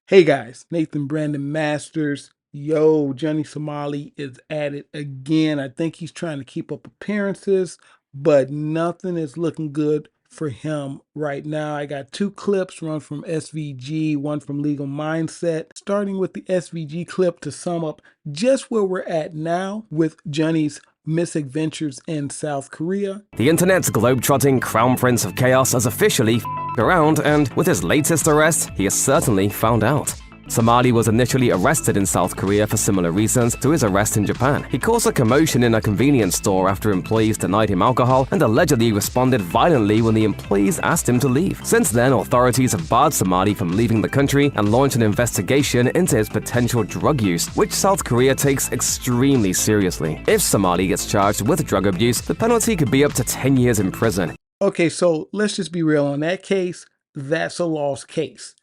Hey guys, Nathan Brandon Masters. Yo, Johnny Somali is at it again. I think he's trying to keep up appearances, but nothing is looking good for him right now. I got two clips, one from SVG, one from Legal Mindset. Starting with the SVG clip to sum up just where we're at now with Johnny's misadventures in South Korea. The internet's globe-trotting crown prince of chaos has officially around, and with his latest arrest, he has certainly found out. Somali was initially arrested in South Korea for similar reasons to his arrest in Japan. He caused a commotion in a convenience store after employees denied him alcohol and allegedly responded violently when the employees asked him to leave. Since then, authorities have barred Somali from leaving the country and launched an investigation into his potential drug use, which South Korea takes extremely seriously. If Somali gets charged with drug abuse, the penalty could be up to 10 years in prison. Okay, so let's just be real on that case. That's a lost case.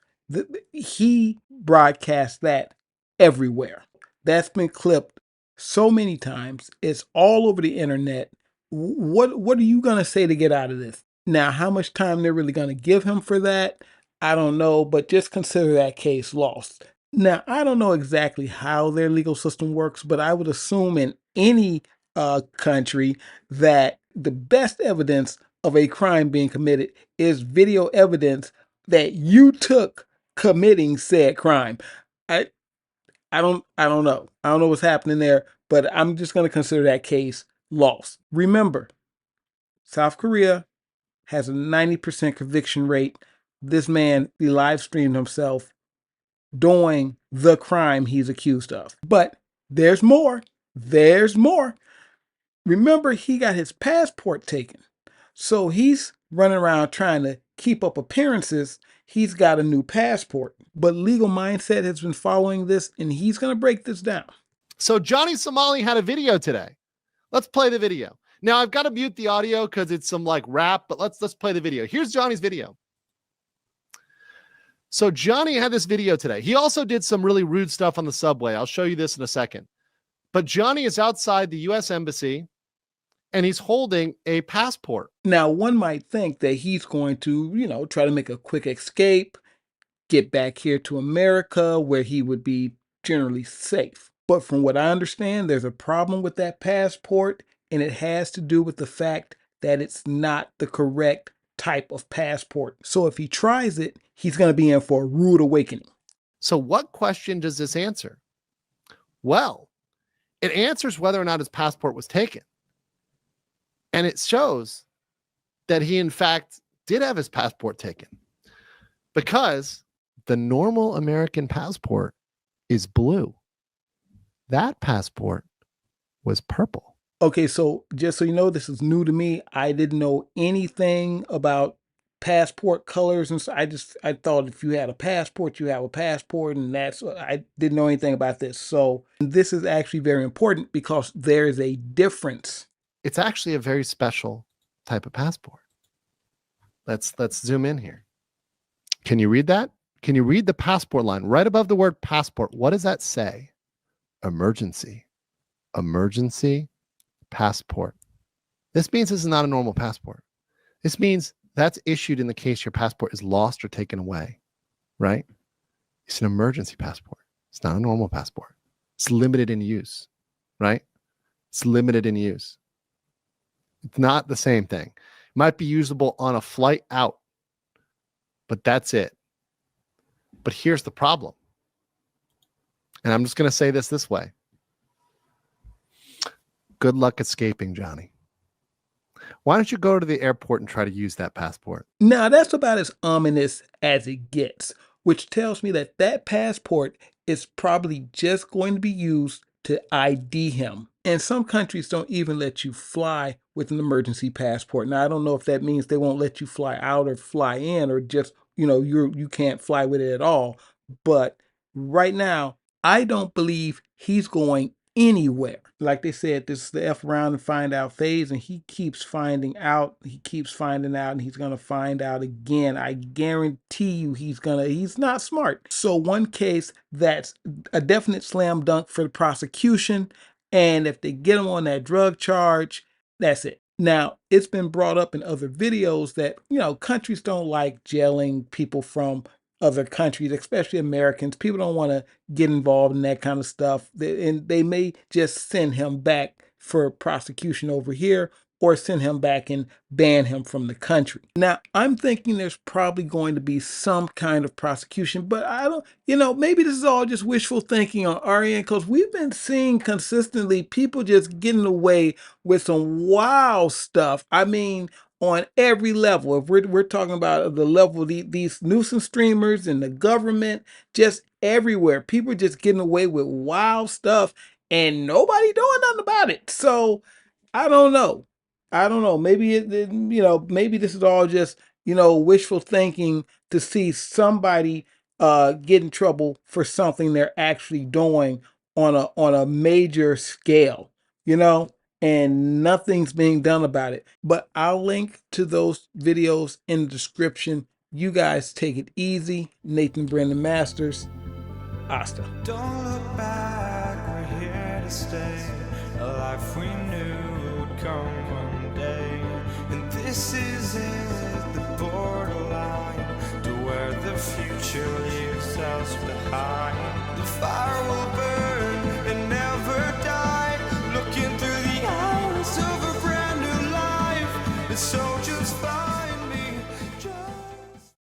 He broadcast that everywhere. That's been clipped so many times. It's all over the internet. What are you gonna say to get out of this? Now, how much time they're really gonna give him for that, I don't know, but just consider that case lost. Now, I don't know exactly how their legal system works, but I would assume in any country that the best evidence of a crime being committed is video evidence that you took committing said crime. I I don't know. I don't know what's happening there, but I'm just going to consider that case lost. Remember, South Korea has a 90% conviction rate. This man, he live streamed himself doing the crime he's accused of. But there's more. There's more. Remember, he got his passport taken. So he's running around trying to keep up appearances. He's got a new passport. But Legal Mindset has been following this, and he's going to break this down. So Johnny Somali had a video today. Let's play the video. Now I've got to mute the audio because it's some like rap, but let's play the video. Here's Johnny's video. So Johnny had this video today. He also did some really rude stuff on the subway. I'll show you this in a second. But Johnny is outside the U.S. Embassy, and he's holding a passport. Now, one might think that he's going to, try to make a quick escape, get back here to America where he would be generally safe. But from what I understand, there's a problem with that passport, and it has to do with the fact that it's not the correct type of passport. So if he tries it, he's going to be in for a rude awakening. So what question does this answer? Well, it answers whether or not his passport was taken. And it shows that he, in fact, did have his passport taken, because the normal American passport is blue. That passport was purple. Okay, so just so you know, this is new to me. I didn't know anything about passport colors, and so I thought if you had a passport, you have a passport, and I didn't know anything about this. So this is actually very important because there is a difference. It's actually a very special type of passport. Let's zoom in here. Can you read that? Can you read the passport line right above the word passport? What does that say? Emergency. Emergency passport. This means this is not a normal passport. This means that's issued in the case your passport is lost or taken away, right? It's an emergency passport. It's not a normal passport. It's limited in use, right? It's limited in use. It's not the same thing. It might be usable on a flight out, but that's it. But here's the problem. And I'm just going to say this way. Good luck escaping, Johnny. Why don't you go to the airport and try to use that passport? Now, that's about as ominous as it gets, which tells me that that passport is probably just going to be used to ID him. And some countries don't even let you fly with an emergency passport. Now, I don't know if that means they won't let you fly out or fly in, or just, you can't fly with it at all. But right now, I don't believe he's going anywhere. Like they said, this is the F around and find out phase, and he keeps finding out, and he's going to find out again. I guarantee you he's not smart. So one case that's a definite slam dunk for the prosecution, and if they get him on that drug charge, that's it. Now, it's been brought up in other videos that, countries don't like jailing people from other countries, especially Americans. People don't want to get involved in that kind of stuff. And they may just send him back for prosecution over here or send him back and ban him from the country. Now, I'm thinking there's probably going to be some kind of prosecution, but I don't, maybe this is all just wishful thinking on our end, because we've been seeing consistently people just getting away with some wild stuff. I mean, on every level. If we're talking about the level of these nuisance streamers and the government, just everywhere, people just getting away with wild stuff and nobody doing nothing about it. So I don't know. I don't know. Maybe maybe this is all just wishful thinking to see somebody get in trouble for something they're actually doing on a major scale. You know, and nothing's being done about it. But I'll link to those videos in the description. You guys take it easy. Nathan Brendan Masters. Hasta. Don't look back, we're here to stay. A life we knew would come one day. And this is it, the borderline to where the future leaves us behind. The fire will burn.